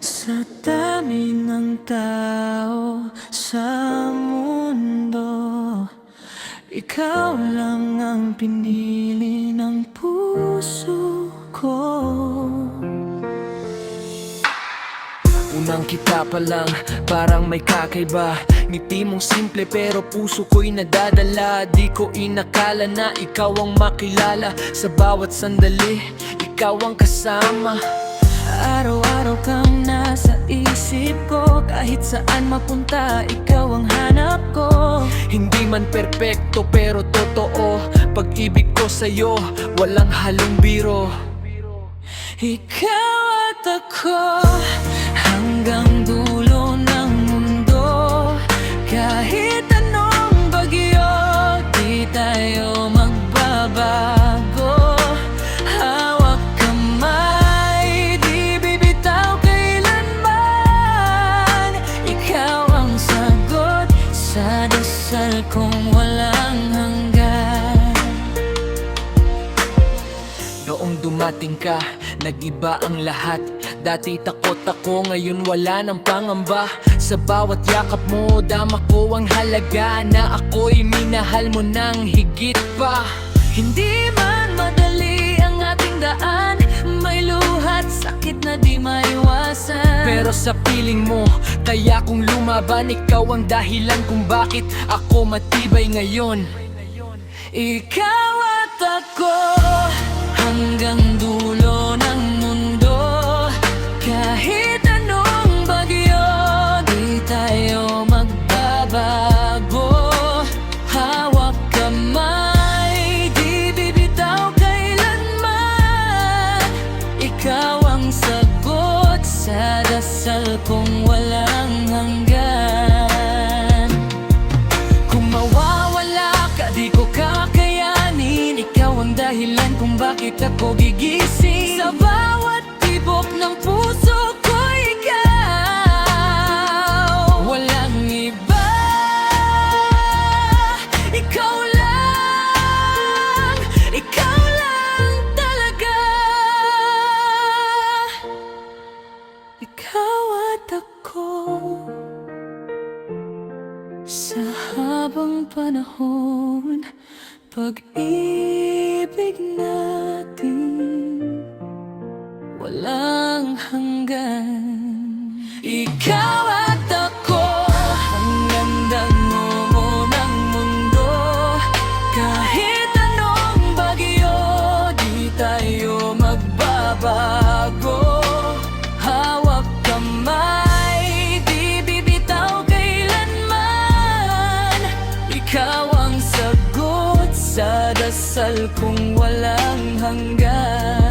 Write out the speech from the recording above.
Sa dami ng tao sa mundo, ikaw lang ang pinili ng puso ko. Unang kita pa lang, parang may kakaiba. Ngiti mong simple pero puso ko'y nadadala. Di ko inakala na ikaw ang makilala. Sa bawat sandali, ikaw ang kasama. Araw-araw kang nasa isip ko. Kahit saan mapunta, ikaw ang hanap ko. Hindi man perpekto pero totoo. Pag-ibig ko sa'yo, walang halong biro. Ikaw at ako, hanggang dulo ng mundo. Kahit anong bagyo, di tayo magbabago. Hawak kamay, di bibitaw kailanman. Ikaw ang sagot sa dasal kong walang hanggan. Noong dumating ka, nag-iba ang lahat. Dati takot ako, ngayon wala ng pangamba. Sa bawat yakap mo, dama ko ang halaga na ako'y minahal mo ng higit pa. Hindi man madali ang ating daan, may luhat, sakit na di maiwasan. Pero sa piling mo, kaya kung lumaban, ikaw ang dahilan kung bakit ako matibay ngayon. Ikaw at ako, hanggang dulo ng mundo. Kahit anong bagyo, di tayo magbabago. Hawak kamay, di bibitaw kailanman. Ikaw ang sagot sa dasal kong walang hanggan. Kung mawawala ka, di ko kakayanin. Ikaw ang dahilan kung bakit ako gigising. Sa bawat tibok ng puso ko, ikaw. Walang iba, ikaw lang. Ikaw lang talaga. Ikaw at ako, sa habang panahon, pag-ibig natin walang hanggan. Ikaw at ako, hanggang dulo ng mundo. Kahit anong bagyo, di tayo magbabago. Hawak kamay, di bibitaw kailanman. Ikaw ang sagot sa dasal kong walang hanggan.